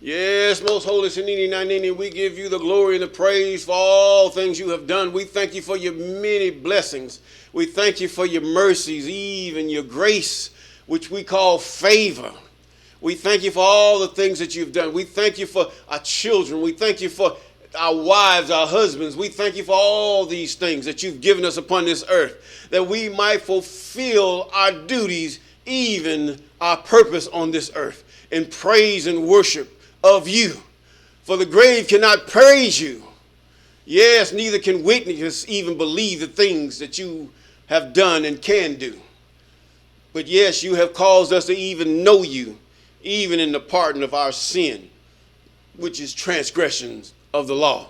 Yes, most holy Sanini Nanini, we give you the glory and the praise for all things you have done. We thank you for your many blessings. We thank you for your mercies, even your grace, which we call favor. We thank you for all the things that you've done. We thank you for our children. We thank you for our wives, our husbands. We thank you for all these things that you've given us upon this earth, that we might fulfill our duties, even our purpose on this earth, in praise and worship of you. For the grave cannot praise you. Yes, neither can witness even believe the things that you have done and can do. But yes, you have caused us to even know you, even in the pardon of our sin, which is transgressions of the law.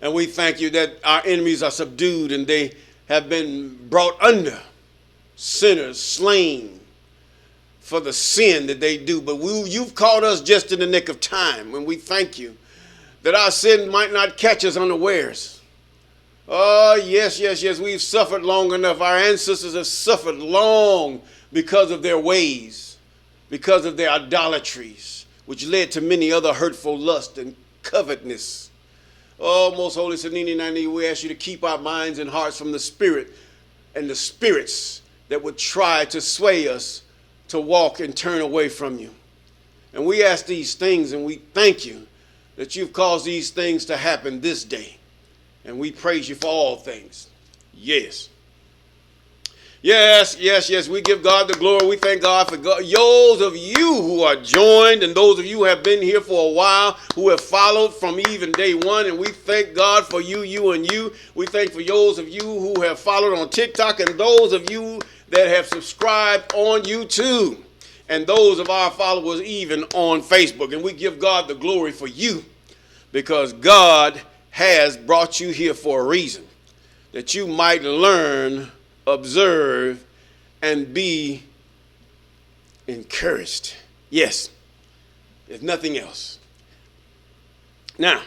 And we thank you that our enemies are subdued and they have been brought under, sinners slain for the sin that they do. But you've caught us just in the nick of time, and we thank you that our sin might not catch us unawares. Oh, yes, yes, yes, we've suffered long enough. Our ancestors have suffered long because of their ways, because of their idolatries, which led to many other hurtful lusts and covetousness. Oh, most holy Sanini Nani, we ask you to keep our minds and hearts from the spirit and the spirits that would try to sway us to walk and turn away from you. And we ask these things, and we thank you that you've caused these things to happen this day. And we praise you for all things. Yes. Yes, yes, yes. We give God the glory. We thank God for those of you who are joined and those of you who have been here for a while, who have followed from even day one. And we thank God for you, you, and you. We thank for those of you who have followed on TikTok and those of you that have subscribed on YouTube and those of our followers even on Facebook. And we give God the glory for you because God has brought you here for a reason, that you might learn, observe, and be encouraged. Yes, if nothing else. Now,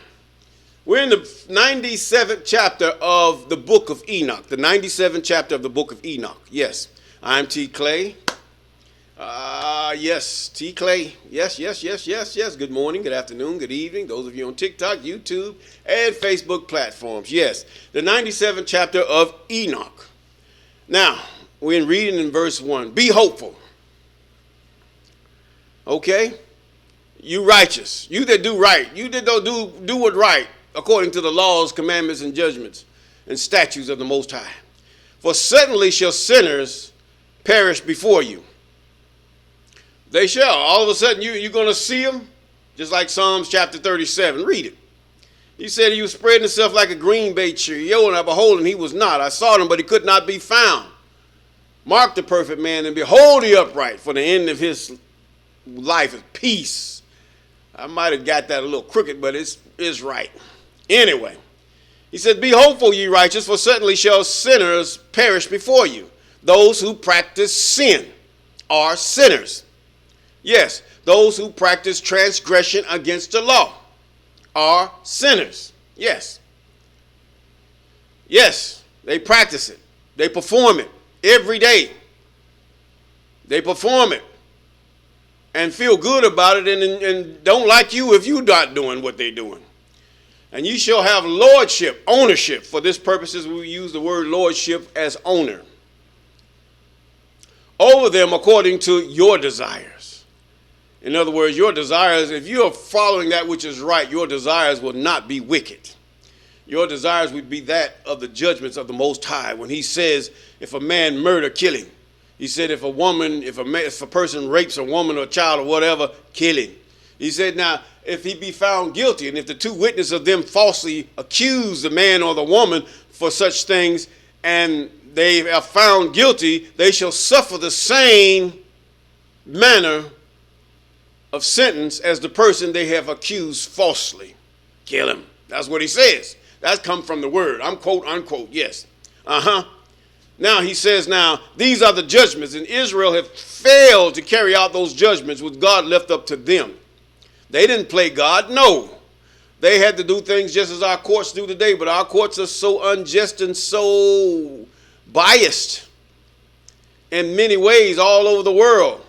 we're in the 97th chapter of the book of Enoch. The 97th chapter of the book of Enoch. Yes, I'm T. Clay. Yes, T. Clay. Yes, yes, yes, yes, yes. Good morning, good afternoon, good evening. Those of you on TikTok, YouTube, and Facebook platforms. Yes, the 97th chapter of Enoch. Now, we're reading in verse 1. Be hopeful. Okay? You righteous. You that do right. You that don't do what right according to the laws, commandments, and judgments and statutes of the Most High. For certainly shall sinners perish before you. They shall. All of a sudden, you're going to see them, just like Psalms chapter 37. Read it. He said he was spreading himself like a green bay tree. Yo, and I behold him, he was not. I sought him, but he could not be found. Mark the perfect man, and behold the upright, for the end of his life is peace. I might have got that a little crooked, but it's right. Anyway, he said, be hopeful, ye righteous, for certainly shall sinners perish before you. Those who practice sin are sinners. Yes, those who practice transgression against the law are sinners. Yes. Yes, they practice it. They perform it every day. They perform it and feel good about it and don't like you if you're not doing what they're doing. And you shall have lordship, ownership. For this purposes, we use the word lordship as owner. Over them according to your desires. In other words, your desires, if you are following that which is right, your desires will not be wicked. Your desires would be that of the judgments of the Most High. When he says, if a man murder, kill him. He said, if a person rapes a woman or a child or whatever, kill him. He said, now, if he be found guilty, and if the two witnesses of them falsely accuse the man or the woman for such things, and they are found guilty, they shall suffer the same manner of sentence as the person they have accused falsely. Kill him. That's what he says. That's come from the word. I'm quote, unquote, yes. Now he says, now, these are the judgments, and Israel have failed to carry out those judgments which God left up to them. They didn't play God, no. They had to do things just as our courts do today, but our courts are so unjust and so biased in many ways all over the world.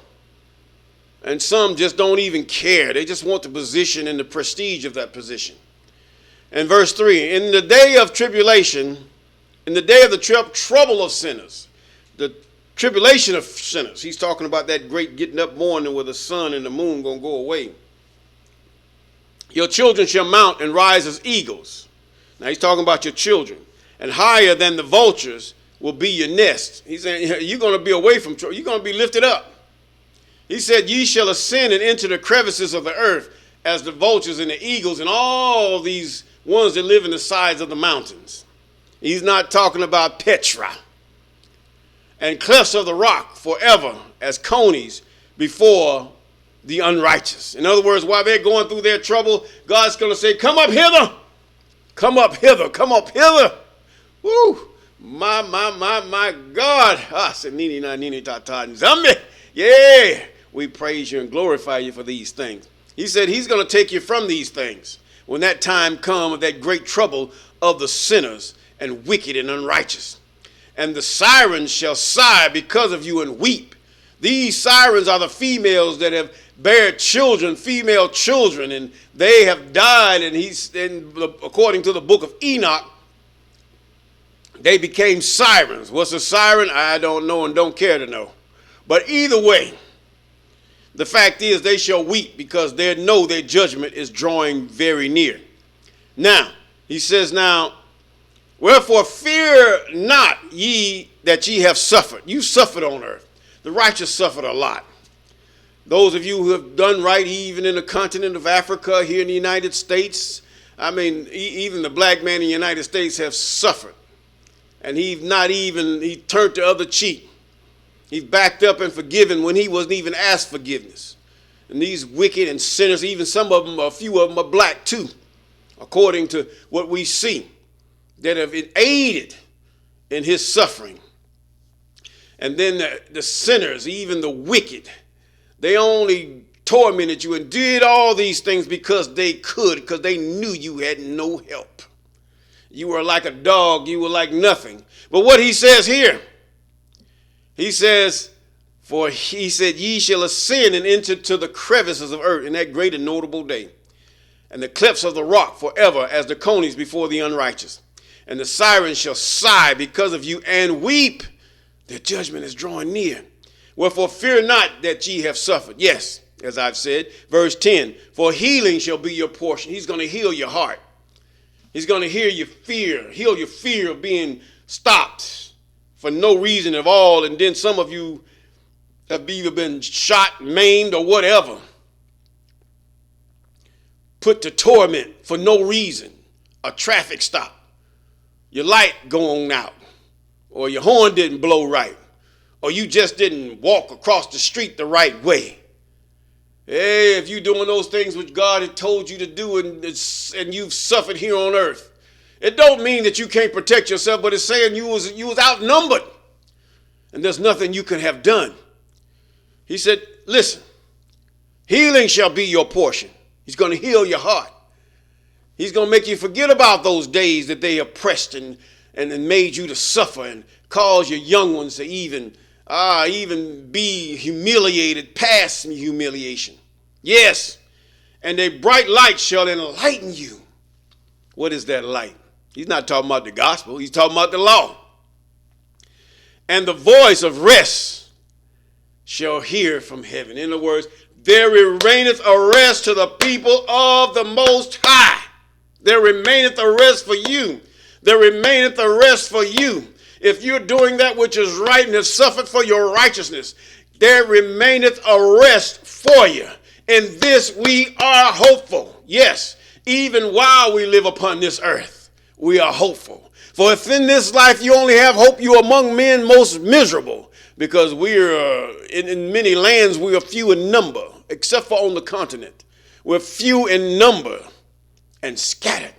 And some just don't even care. They just want the position and the prestige of that position. And verse 3, in the day of tribulation, in the day of the trouble of sinners, the tribulation of sinners, he's talking about that great getting up morning where the sun and the moon going to go away. Your children shall mount and rise as eagles. Now he's talking about your children. And higher than the vultures will be your nest. He's saying you're going to be away from trouble. You're going to be lifted up. He said, ye shall ascend and enter the crevices of the earth as the vultures and the eagles and all these ones that live in the sides of the mountains. He's not talking about Petra. And clefts of the rock forever as conies before the unrighteous. In other words, while they're going through their trouble, God's going to say, come up hither. Come up hither. Come up hither. Woo. My God. Ah, said nini na nini ta ta nzambe. Yeah. We praise you and glorify you for these things. He said he's going to take you from these things when that time comes of that great trouble of the sinners and wicked and unrighteous. And the sirens shall sigh because of you and weep. These sirens are the females that have bare children, female children, and they have died. And according to the book of Enoch, they became sirens. What's a siren? I don't know and don't care to know. But either way, the fact is they shall weep because they know their judgment is drawing very near. Now, he says, now, wherefore fear not ye that ye have suffered. You suffered on earth. The righteous suffered a lot. Those of you who have done right, even in the continent of Africa, here in the United States, I mean, even the black man in the United States have suffered. And he turned the other cheek. He's backed up and forgiven when he wasn't even asked forgiveness. And these wicked and sinners, even some of them, a few of them are black too, according to what we see, that have aided in his suffering. And then the sinners, even the wicked, they only tormented you and did all these things because they could, because they knew you had no help. You were like a dog. You were like nothing. But what he says here, he says, for he said, ye shall ascend and enter to the crevices of earth in that great and notable day, and the clefts of the rock forever as the conies before the unrighteous. And the sirens shall sigh because of you and weep. Their judgment is drawing near. Wherefore fear not that ye have suffered. Yes, as I've said, verse 10, for healing shall be your portion. He's going to heal your heart. He's going to heal your fear of being stopped for no reason at all. And then some of you have either been shot, maimed, or whatever. Put to torment for no reason. A traffic stop. Your light going out. Or your horn didn't blow right. Or you just didn't walk across the street the right way. Hey, if you're doing those things which God had told you to do and you've suffered here on earth, it don't mean that you can't protect yourself, but it's saying you was outnumbered and there's nothing you can have done. He said, listen, healing shall be your portion. He's going to heal your heart. He's going to make you forget about those days that they oppressed and made you to suffer and cause your young ones to even be humiliated past humiliation. Yes, and a bright light shall enlighten you. What is that light? He's not talking about the gospel. He's talking about the law. And the voice of rest shall hear from heaven. In other words, there remaineth a rest to the people of the Most High. There remaineth a rest for you. There remaineth a rest for you. If you're doing that which is right and have suffered for your righteousness, there remaineth a rest for you. In this we are hopeful. Yes, even while we live upon this earth, we are hopeful. For if in this life you only have hope, you are among men most miserable, because we're in many lands we are few in number, except for on the continent. We're few in number and scattered.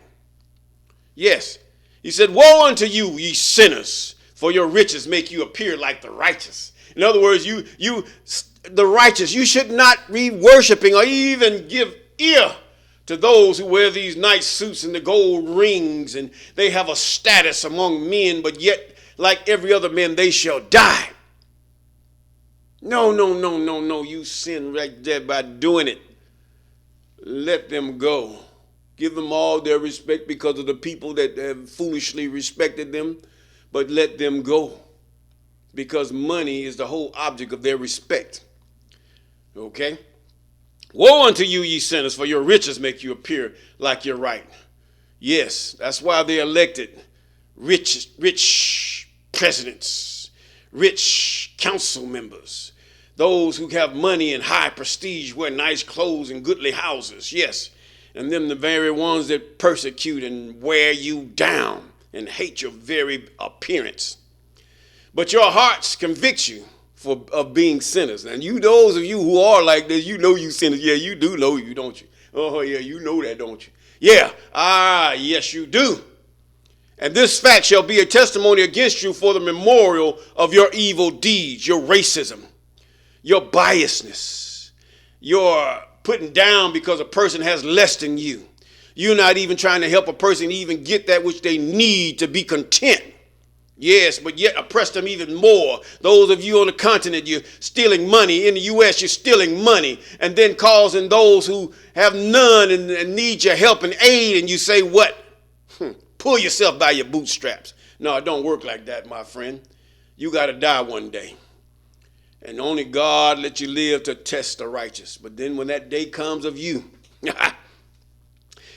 Yes. He said, woe unto you, ye sinners, for your riches make you appear like the righteous. In other words, the righteous, you should not be worshiping or even give ear to those who wear these nice suits and the gold rings, and they have a status among men, but yet, like every other man, they shall die. No, no, no, no, no. You sin right there by doing it. Let them go. Give them all their respect because of the people that have foolishly respected them, but let them go because money is the whole object of their respect. Okay? Woe unto you, ye sinners, for your riches make you appear like you're right. Yes, that's why they elected rich presidents, rich council members, those who have money and high prestige, wear nice clothes and goodly houses. Yes, and them the very ones that persecute and wear you down and hate your very appearance. But your hearts convict you of being sinners. And you, those of you who are like this, you know you sinners. Yeah, you do know you, don't you? Oh, yeah, you know that, don't you? Yeah, yes, you do. And this fact shall be a testimony against you for the memorial of your evil deeds, your racism, your biasness, your putting down because a person has less than you. You're not even trying to help a person even get that which they need to be content. Yes, but yet oppress them even more. Those of you on the continent, you're stealing money. In the U.S., you're stealing money and then causing those who have none and need your help and aid, and you say what? Pull yourself by your bootstraps. No, it don't work like that, my friend. You got to die one day. And only God let you live to test the righteous. But then when that day comes of you,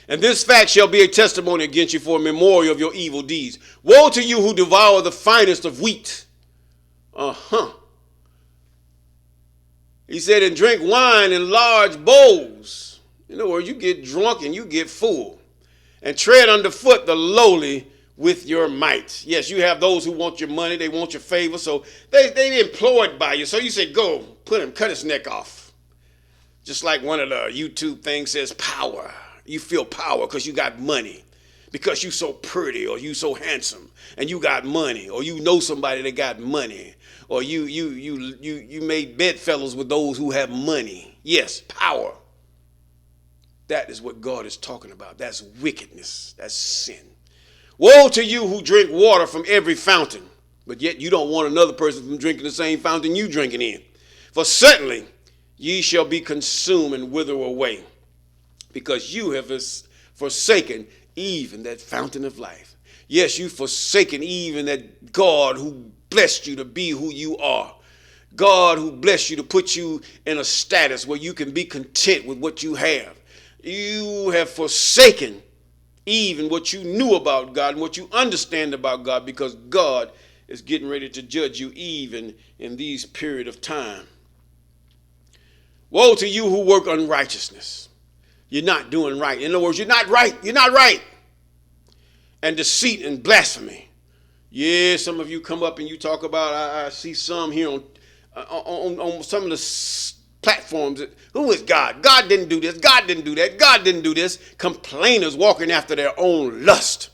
and this fact shall be a testimony against you for a memorial of your evil deeds. Woe to you who devour the finest of wheat. He said, and drink wine in large bowls. In other words, you get drunk and you get full. And tread underfoot the lowly with your might. Yes, you have those who want your money, they want your favor, so they employed by you. So you say, go, cut his neck off. Just like one of the YouTube things says, power. You feel power because you got money, because you so pretty or you so handsome and you got money, or you know somebody that got money, or you made bedfellows with those who have money. Yes, power. That is what God is talking about. That's wickedness. That's sin. Woe to you who drink water from every fountain, but yet you don't want another person from drinking the same fountain you drinking in. For certainly ye shall be consumed and wither away, because you have forsaken even that fountain of life. Yes, you've forsaken even that God who blessed you to be who you are. God who blessed you to put you in a status where you can be content with what you have. You have forsaken even what you knew about God and what you understand about God, because God is getting ready to judge you even in these period of time. Woe to you who work unrighteousness. You're not doing right. In other words, you're not right. You're not right. And deceit and blasphemy. Yeah, some of you come up and you talk about, I see some here on some of the platforms. Who is God? God didn't do this. God didn't do that. God didn't do this. Complainers walking after their own lust.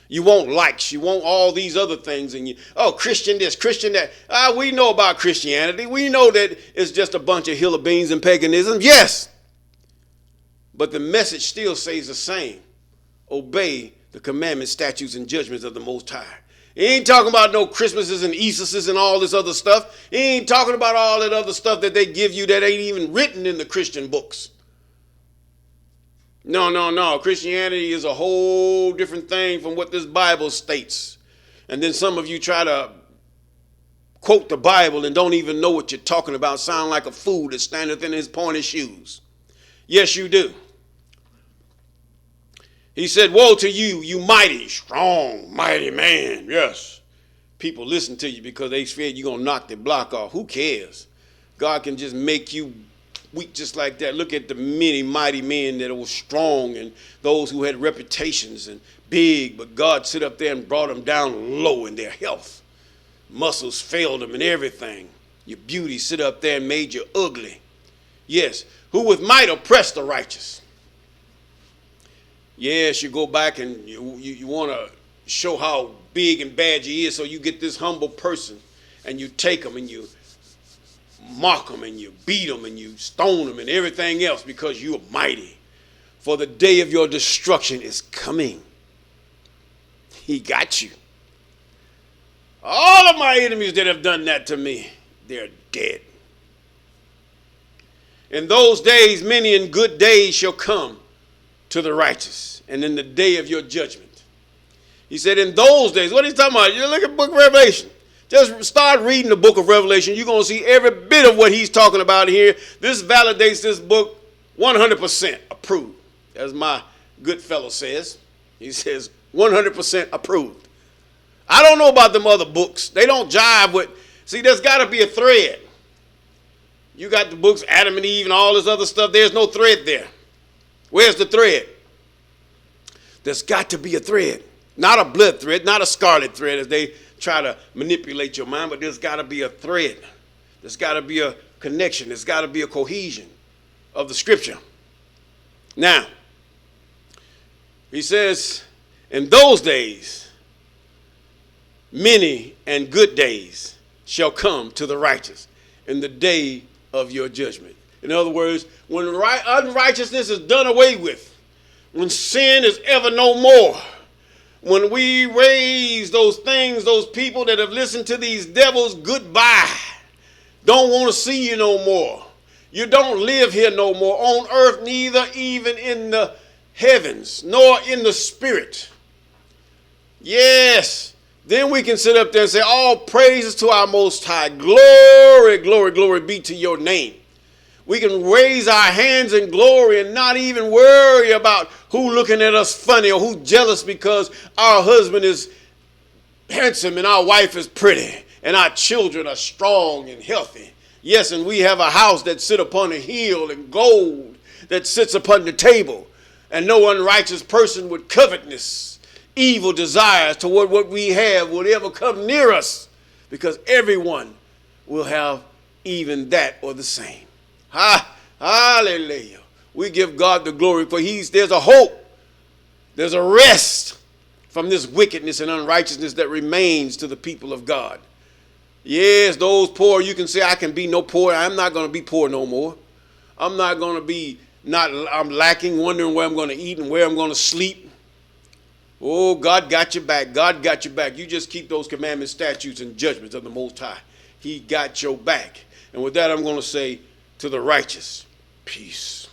You want likes. You want all these other things. And Christian this, Christian that. We know about Christianity. We know that it's just a bunch of hill of beans and paganism. Yes. But the message still stays the same. Obey the commandments, statutes, and judgments of the Most High. He ain't talking about no Christmases and Easter's and all this other stuff. He ain't talking about all that other stuff that they give you that ain't even written in the Christian books. No. Christianity is a whole different thing from what this Bible states. And then some of you try to quote the Bible and don't even know what you're talking about. Sound like a fool that standeth in his pointed shoes. Yes, you do. He said, woe to you, you mighty, strong, mighty man. Yes. People listen to you because they fear you're going to knock their block off. Who cares? God can just make you weak just like that. Look at the many mighty men that were strong and those who had reputations and big, but God sit up there and brought them down low in their health. Muscles failed them and everything. Your beauty sit up there and made you ugly. Yes. Who with might oppress the righteous. Yes, you go back and you want to show how big and bad you is, so you get this humble person and you take them and you mock them and you beat them and you stone them and everything else because you are mighty. For the day of your destruction is coming. He got you. All of my enemies that have done that to me, they're dead. In those days, many and good days shall come to the righteous, and in the day of your judgment. He said, in those days, what are you talking about? You look at the book of Revelation. Just start reading the book of Revelation. You're going to see every bit of what he's talking about here. This validates this book 100% approved, as my good fellow says. He says 100% approved. I don't know about them other books. They don't jive with, see, there's got to be a thread. You got the books Adam and Eve and all this other stuff. There's no thread there. Where's the thread? There's got to be a thread. Not a blood thread, not a scarlet thread as they try to manipulate your mind, but there's got to be a thread. There's got to be a connection. There's got to be a cohesion of the scripture. Now, he says, in those days, many and good days shall come to the righteous in the day of your judgment. In other words, when unrighteousness is done away with, when sin is ever no more, when we raise those things, those people that have listened to these devils goodbye, don't want to see you no more. You don't live here no more on earth, neither even in the heavens, nor in the spirit. Yes, then we can sit up there and say, all praises to our Most High. Glory, glory, glory be to your name. We can raise our hands in glory and not even worry about who looking at us funny or who jealous because our husband is handsome and our wife is pretty and our children are strong and healthy. Yes, and we have a house that sits upon a hill and gold that sits upon the table, and no unrighteous person with covetousness, evil desires toward what we have would ever come near us, because everyone will have even that or the same. Hallelujah. We give God the glory, for there's a hope. There's a rest from this wickedness and unrighteousness that remains to the people of God. Yes, those poor, you can say, I can be no poor. I'm not going to be poor no more. I'm not going to be I'm lacking, wondering where I'm going to eat and where I'm going to sleep. Oh, God got your back. God got your back. You just keep those commandments, statutes, and judgments of the Most High. He got your back. And with that, I'm going to say, to the righteous, peace.